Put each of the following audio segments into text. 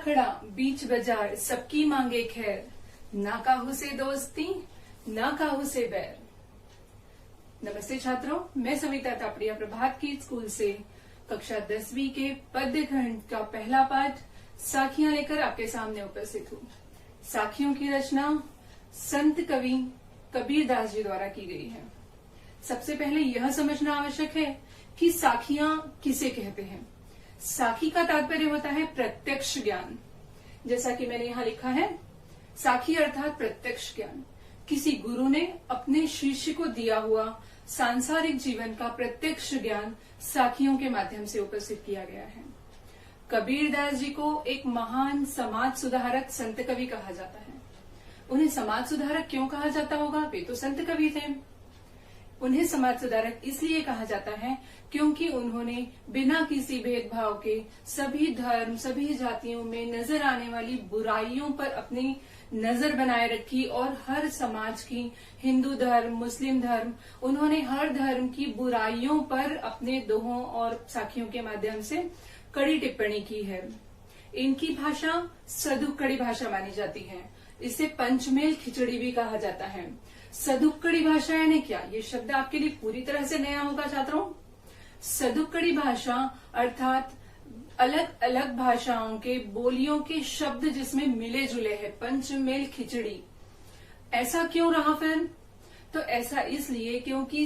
खड़ा बीच बाजार सबकी मांगे खैर, ना काहू से दोस्ती ना काहू से बैर। नमस्ते छात्रों, मैं सविता तापड़िया प्रभात की स्कूल से कक्षा 10वीं के पद्य खंड का पहला पाठ साखियां लेकर आपके सामने उपस्थित हूँ। साखियों की रचना संत कवि कबीरदास जी द्वारा की गई है। सबसे पहले यह समझना आवश्यक है कि साखियां किसे कहते हैं। साखी का तात्पर्य होता है प्रत्यक्ष ज्ञान। जैसा कि मैंने यहाँ लिखा है, साखी अर्थात प्रत्यक्ष ज्ञान। किसी गुरु ने अपने शिष्य को दिया हुआ सांसारिक जीवन का प्रत्यक्ष ज्ञान साखियों के माध्यम से उपस्थित किया गया है। कबीरदास जी को एक महान समाज सुधारक संत कवि कहा जाता है। उन्हें समाज सुधारक क्यों कहा जाता होगा? वे तो संत कवि थे। उन्हें समाज सुधारक इसलिए कहा जाता है क्योंकि उन्होंने बिना किसी भेदभाव के सभी धर्म, सभी जातियों में नजर आने वाली बुराइयों पर अपनी नजर बनाए रखी और हर समाज की, हिंदू धर्म, मुस्लिम धर्म, उन्होंने हर धर्म की बुराइयों पर अपने दोहों और साखियों के माध्यम से कड़ी टिप्पणी की है। इनकी भाषा सदुक्कड़ी भाषा मानी जाती है। इसे पंचमेल खिचड़ी भी कहा जाता है। सदुक्कड़ी भाषा यानी क्या? ये शब्द आपके लिए पूरी तरह से नया होगा छात्रों। सदुक्कड़ी भाषा अर्थात अलग अलग भाषाओं के बोलियों के शब्द जिसमें मिले जुले हैं। पंचमेल खिचड़ी ऐसा क्यों रहा फिर? तो ऐसा इसलिए क्योंकि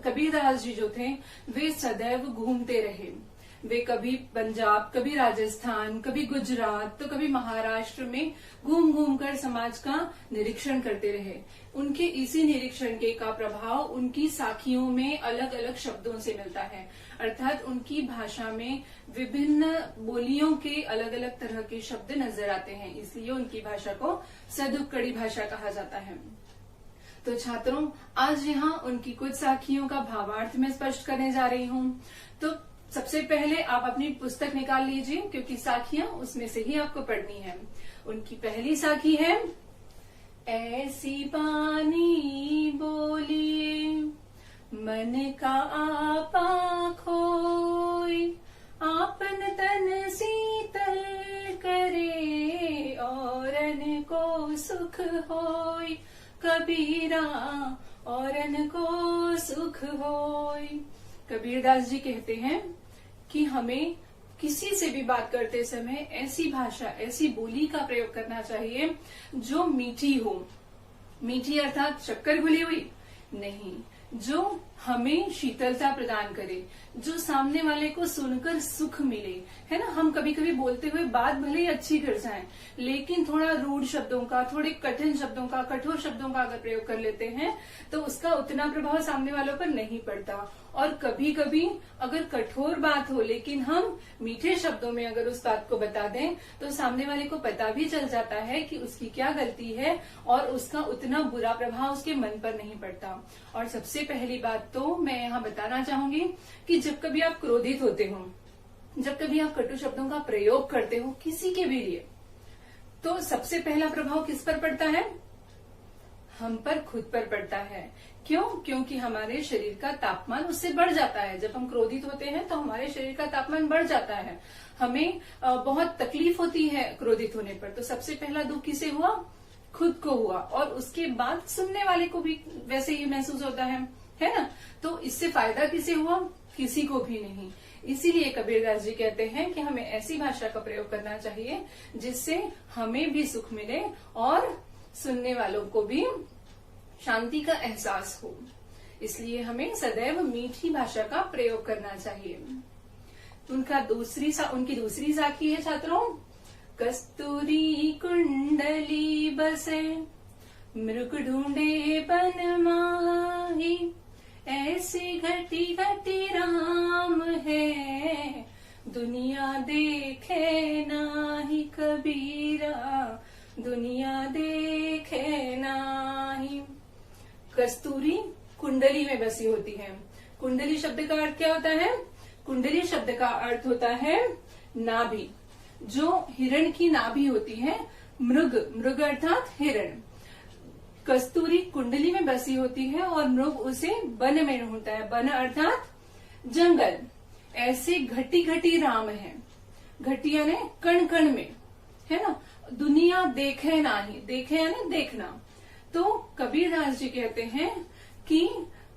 कबीरदास जी जो थे वे सदैव घूमते रहे। वे कभी पंजाब, कभी राजस्थान, कभी गुजरात, तो कभी महाराष्ट्र में घूम घूम कर समाज का निरीक्षण करते रहे। उनके इसी निरीक्षण के का प्रभाव उनकी साखियों में अलग अलग शब्दों से मिलता है। अर्थात उनकी भाषा में विभिन्न बोलियों के अलग अलग तरह के शब्द नजर आते हैं, इसलिए उनकी भाषा को सदुक्कड़ी भाषा कहा जाता है। तो छात्रों, आज यहाँ उनकी कुछ साखियों का भावार्थ मैं स्पष्ट करने जा रही हूँ। तो सबसे पहले आप अपनी पुस्तक निकाल लीजिए, क्योंकि साखियां उसमें से ही आपको पढ़नी है। उनकी पहली साखी है, ऐसी बानी बोलिए मन का आपा खोई, आपन तन शीतल करे औरन को सुख होई, कबीरा औरन को सुख होई। कबीरदास जी कहते हैं कि हमें किसी से भी बात करते समय ऐसी भाषा, ऐसी बोली का प्रयोग करना चाहिए जो मीठी हो। मीठी अर्थात शक्कर घुली हुई नहीं, जो हमें शीतलता प्रदान करे, जो सामने वाले को सुनकर सुख मिले, है ना। हम कभी कभी बोलते हुए बात भले ही अच्छी कर जाएं, लेकिन थोड़ा रूढ़ शब्दों का, थोड़े कठिन शब्दों का, कठोर शब्दों का अगर प्रयोग कर लेते हैं तो उसका उतना प्रभाव सामने वालों पर नहीं पड़ता। और कभी कभी अगर कठोर बात हो लेकिन हम मीठे शब्दों में अगर उस बात को बता दें तो सामने वाले को पता भी चल जाता है कि उसकी क्या गलती है और उसका उतना बुरा प्रभाव उसके मन पर नहीं पड़ता। और सबसे पहली बात तो मैं यहाँ बताना चाहूंगी कि जब कभी आप क्रोधित होते हो, जब कभी आप कटु शब्दों का प्रयोग करते हो किसी के भी लिए, तो सबसे पहला प्रभाव किस पर पड़ता है? हम पर, खुद पर पड़ता है। क्यों? क्योंकि हमारे शरीर का तापमान उससे बढ़ जाता है। जब हम क्रोधित होते हैं तो हमारे शरीर का तापमान बढ़ जाता है, हमें बहुत तकलीफ होती है क्रोधित होने पर। तो सबसे पहला दुख किसे हुआ? खुद को हुआ, और उसके बाद सुनने वाले को भी वैसे ही महसूस होता है ना। तो इससे फायदा किसे हुआ? किसी को भी नहीं। इसीलिए कबीरदास जी कहते हैं कि हमें ऐसी भाषा का प्रयोग करना चाहिए जिससे हमें भी सुख मिले और सुनने वालों को भी शांति का एहसास हो। इसलिए हमें सदैव मीठी भाषा का प्रयोग करना चाहिए। उनकी दूसरी साखी है छात्रों, कस्तूरी कुंडली बसे मृग ढूंढे बन माही, ऐसी घटी घटी राम है दुनिया देखे नाही, कबीरा दुनिया देखे नाही। कस्तूरी कुंडली में बसी होती है। कुंडली शब्द का अर्थ क्या होता है? कुंडली शब्द का अर्थ होता है नाभि। जो हिरण की नाभि होती है, मृग अर्थात हिरण, कस्तूरी कुंडली में बसी होती है और मृग उसे वन में ढूंढता है। वन अर्थात जंगल। ऐसे घटी घटी राम है। घटी यानी कण कण में, है ना, दुनिया देखे नाही, देखे यानी देखना। तो कबीरदास जी कहते हैं कि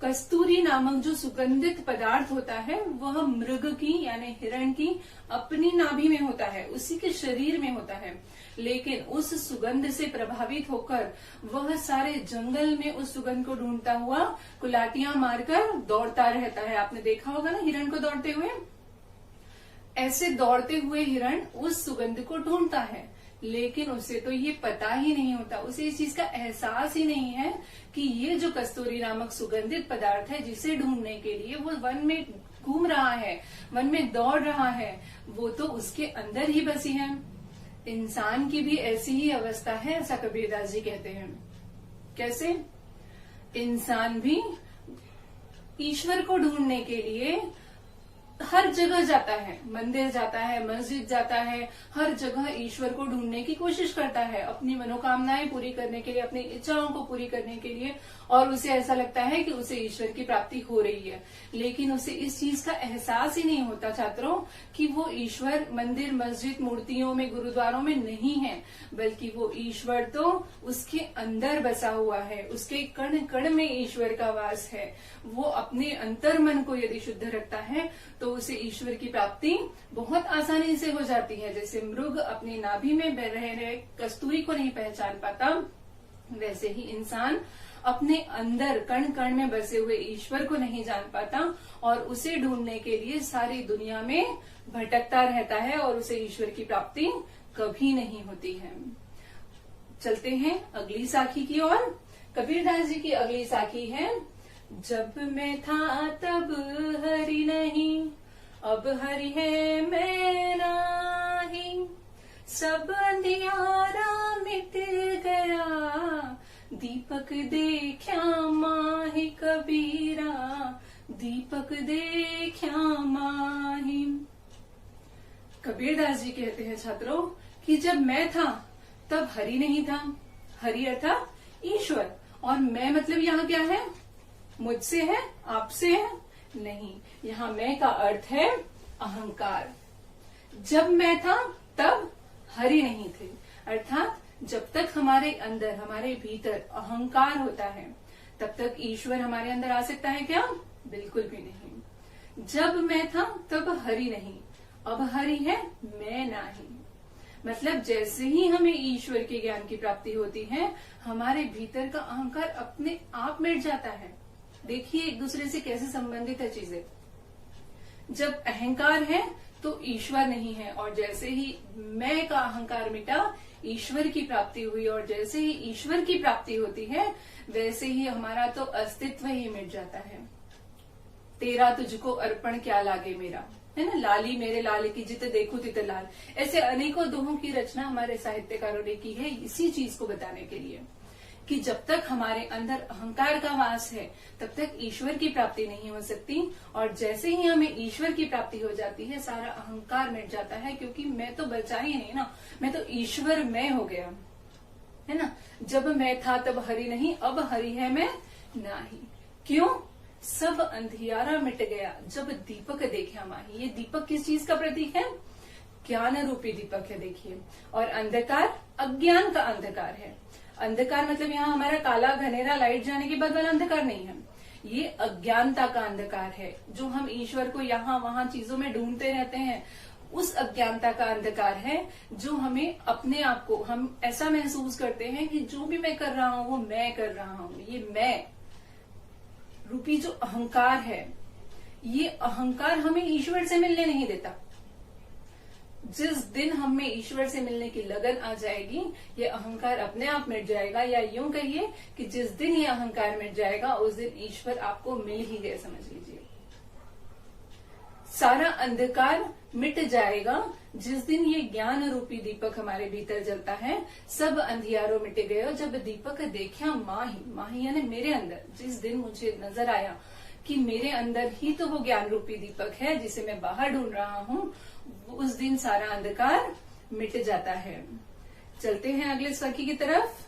कस्तूरी नामक जो सुगंधित पदार्थ होता है वह मृग की यानी हिरण की अपनी नाभि में होता है, उसी के शरीर में होता है, लेकिन उस सुगंध से प्रभावित होकर वह सारे जंगल में उस सुगंध को ढूंढता हुआ कुलाटियां मारकर दौड़ता रहता है। आपने देखा होगा ना हिरण को दौड़ते हुए। ऐसे दौड़ते हुए हिरण उस सुगंध को ढूंढता है, लेकिन उसे तो ये पता ही नहीं होता, उसे इस चीज का एहसास ही नहीं है कि ये जो कस्तूरी नामक सुगंधित पदार्थ है जिसे ढूंढने के लिए वो वन में घूम रहा है, वन में दौड़ रहा है, वो तो उसके अंदर ही बसी है। इंसान की भी ऐसी ही अवस्था है, ऐसा कबीरदास जी कहते हैं। कैसे? इंसान भी ईश्वर को ढूंढने के लिए हर जगह जाता है, मंदिर जाता है, मस्जिद जाता है, हर जगह ईश्वर को ढूंढने की कोशिश करता है अपनी मनोकामनाएं पूरी करने के लिए, अपनी इच्छाओं को पूरी करने के लिए, और उसे ऐसा लगता है कि उसे ईश्वर की प्राप्ति हो रही है। लेकिन उसे इस चीज का एहसास ही नहीं होता छात्रों कि वो ईश्वर मंदिर, मस्जिद, मूर्तियों में, गुरुद्वारों में नहीं है, बल्कि वो ईश्वर तो उसके अंदर बसा हुआ है, उसके कण कण में ईश्वर का वास है। वो अपने अंतर मन को यदि शुद्ध रखता है तो उसे ईश्वर की प्राप्ति बहुत आसानी से हो जाती है। जैसे मृग अपनी नाभि में बह रहे कस्तूरी को नहीं पहचान पाता, वैसे ही इंसान अपने अंदर कण कण में बसे हुए ईश्वर को नहीं जान पाता और उसे ढूंढने के लिए सारी दुनिया में भटकता रहता है और उसे ईश्वर की प्राप्ति कभी नहीं होती है। चलते हैं अगली साखी की ओर। कबीरदास जी की अगली साखी है, जब मैं था तब हरि नहीं, अब हरि है मैं नाही, सब अंधियारा मिट गया, दीपक देखा माही कबीरा, दीपक देखा माही। कबीरदास जी कहते हैं छात्रों कि जब मैं था तब हरि नहीं था। हरि अर्थात ईश्वर, और मैं मतलब यहाँ क्या है? मुझसे है, आपसे है? नहीं, यहाँ मैं का अर्थ है अहंकार। जब मैं था तब हरि नहीं थे, अर्थात जब तक हमारे अंदर, हमारे भीतर अहंकार होता है तब तक ईश्वर हमारे अंदर आ सकता है क्या? बिल्कुल भी नहीं। जब मैं था तब हरि नहीं, अब हरि है मैं नहीं। मतलब जैसे ही हमें ईश्वर के ज्ञान की प्राप्ति होती है, हमारे भीतर का अहंकार अपने आप मिट जाता है। देखिए एक दूसरे से कैसे संबंधित है चीजें। जब अहंकार है तो ईश्वर नहीं है, और जैसे ही मैं का अहंकार मिटा, ईश्वर की प्राप्ति हुई, और जैसे ही ईश्वर की प्राप्ति होती है वैसे ही हमारा तो अस्तित्व ही मिट जाता है। तेरा तुझको अर्पण क्या लागे मेरा, है ना, लाली मेरे लाल की जित देखो तित लाल। ऐसे अनेकों दोहों की रचना हमारे साहित्यकारों ने की है इसी चीज को बताने के लिए कि जब तक हमारे अंदर अहंकार का वास है तब तक ईश्वर की प्राप्ति नहीं हो सकती, और जैसे ही हमें ईश्वर की प्राप्ति हो जाती है सारा अहंकार मिट जाता है, क्योंकि मैं तो बचा ही नहीं ना, मैं तो ईश्वर मैं हो गया, है ना। जब मैं था तब हरि नहीं, अब हरि है मैं नाही। क्यों? सब अंधियारा मिट गया, जब दीपक देखा माही। ये दीपक किस चीज का प्रतीक है? ज्ञान रूपी दीपक है, देखिए। और अंधकार अज्ञान का अंधकार है। अंधकार मतलब यहाँ हमारा काला घनेरा लाइट जाने के बाद वाला अंधकार नहीं है, ये अज्ञानता का अंधकार है। जो हम ईश्वर को यहाँ वहां चीजों में ढूंढते रहते हैं, उस अज्ञानता का अंधकार है जो हमें अपने आप को, हम ऐसा महसूस करते हैं कि जो भी मैं कर रहा हूँ वो मैं कर रहा हूँ। ये मैं रूपी जो अहंकार है, ये अहंकार हमें ईश्वर से मिलने नहीं देता। जिस दिन हमें ईश्वर से मिलने की लगन आ जाएगी, ये अहंकार अपने आप मिट जाएगा, या यूं कहिए कि जिस दिन ये अहंकार मिट जाएगा उस दिन ईश्वर आपको मिल ही गए, समझ लीजिए। सारा अंधकार मिट जाएगा जिस दिन ये ज्ञान रूपी दीपक हमारे भीतर जलता है। सब अंधियारों मिट गए जब दीपक देखा माही, माही यानी मेरे अंदर। जिस दिन मुझे नजर आया कि मेरे अंदर ही तो वो ज्ञान रूपी दीपक है जिसे मैं बाहर ढूंढ रहा हूँ, उस दिन सारा अंधकार मिट जाता है। चलते हैं अगले सखी की तरफ।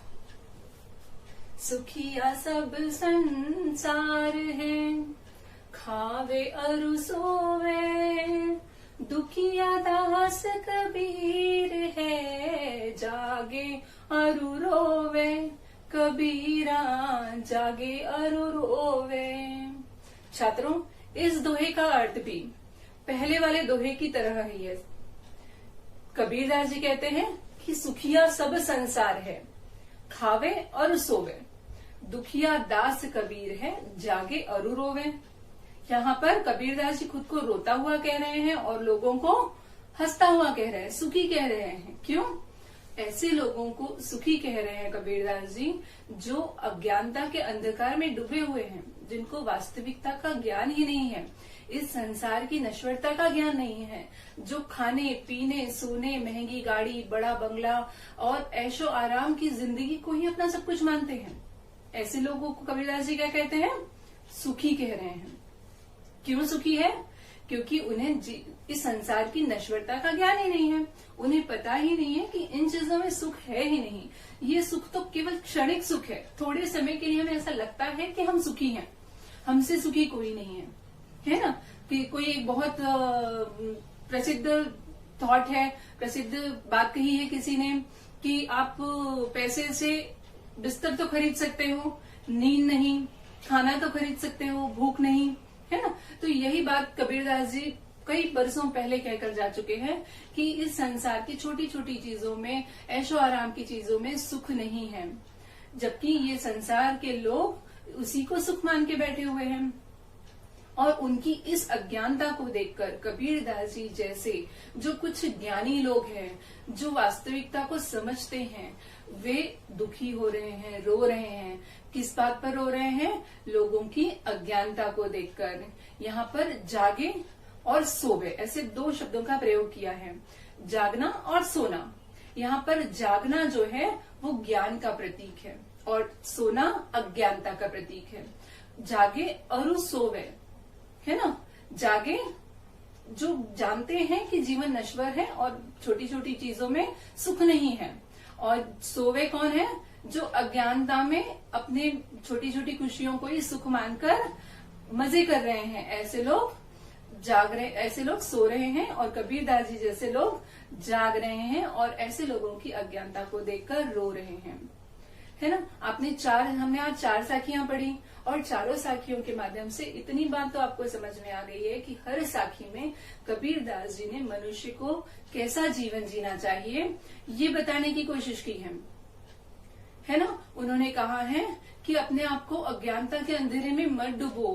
सुखिया सब संसार है, खावे अरु सोवे, दुखिया दास कबीर है, जागे अरु रोवे, कबीरा जागे अरु रोवे। छात्रों, इस दोहे का अर्थ भी पहले वाले दोहे की तरह ही है। कबीरदास जी कहते हैं कि सुखिया सब संसार है, खावे और सोवे, दुखिया दास कबीर है, जागे अरु रोवे। यहाँ पर कबीरदास जी खुद को रोता हुआ कह रहे हैं और लोगों को हंसता हुआ कह रहे हैं, सुखी कह रहे हैं। क्यों? ऐसे लोगों को सुखी कह रहे हैं कबीरदास जी जो अज्ञानता के अंधकार में डूबे हुए हैं, जिनको वास्तविकता का ज्ञान ही नहीं है, इस संसार की नश्वरता का ज्ञान नहीं है, जो खाने पीने सोने, महंगी गाड़ी, बड़ा बंगला और ऐशो आराम की जिंदगी को ही अपना सब कुछ मानते हैं। ऐसे लोगों को कबीरदास जी क्या कहते हैं? सुखी कह रहे हैं। क्यों सुखी है? क्योंकि उन्हें इस संसार की नश्वरता का ज्ञान ही नहीं है। उन्हें पता ही नहीं है कि इन चीजों में सुख है ही नहीं। ये सुख तो केवल क्षणिक सुख है। थोड़े समय के लिए हमें ऐसा लगता है कि हम सुखी हैं, हमसे सुखी कोई नहीं है, है ना। कि कोई एक बहुत प्रसिद्ध थॉट है, प्रसिद्ध बात कही है किसी ने कि आप पैसे से बिस्तर तो खरीद सकते हो, नींद नहीं, खाना तो खरीद सकते हो, भूख नहीं, है ना। तो यही बात कबीरदास जी कई बरसों पहले कहकर जा चुके हैं कि इस संसार की छोटी छोटी चीजों में, ऐशो आराम की चीजों में सुख नहीं है, जबकि ये संसार के लोग उसी को सुख मान के बैठे हुए हैं। और उनकी इस अज्ञानता को देखकर कबीरदास जी जैसे जो कुछ ज्ञानी लोग हैं, जो वास्तविकता को समझते हैं, वे दुखी हो रहे हैं, रो रहे हैं। किस बात पर रो रहे हैं? लोगों की अज्ञानता को देखकर। यहाँ पर जागे और सोवे ऐसे दो शब्दों का प्रयोग किया है, जागना और सोना। यहाँ पर जागना जो है वो ज्ञान का प्रतीक है और सोना अज्ञानता का प्रतीक है। जागे और सोवे, है ना। जागे जो जानते हैं कि जीवन नश्वर है और छोटी छोटी चीजों में सुख नहीं है, और सोवे कौन है? जो अज्ञानता में अपने छोटी छोटी खुशियों को ही सुख मानकर मजे कर रहे हैं। ऐसे लोग जाग रहे, ऐसे लोग सो रहे हैं, और कबीरदास जी जैसे लोग जाग रहे हैं और ऐसे लोगों की अज्ञानता को देखकर रो रहे हैं, है ना। हमने आज 4 साखियां पढ़ी और चारों साखियों के माध्यम से इतनी बात तो आपको समझ में आ गई है कि हर साखी में कबीरदास जी ने मनुष्य को कैसा जीवन जीना चाहिए ये बताने की कोशिश की है ना। उन्होंने कहा है कि अपने आप को अज्ञानता के अंधेरे में मत डुबो,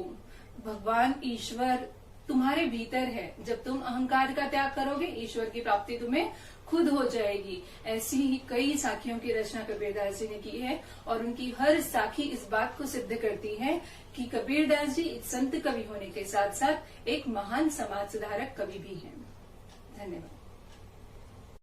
भगवान ईश्वर तुम्हारे भीतर है। जब तुम अहंकार का त्याग करोगे, ईश्वर की प्राप्ति तुम्हें खुद हो जाएगी। ऐसी ही कई साखियों की रचना कबीरदास जी ने की है और उनकी हर साखी इस बात को सिद्ध करती है कि कबीरदास जी एक संत कवि होने के साथ साथ एक महान समाज सुधारक कवि भी हैं। धन्यवाद।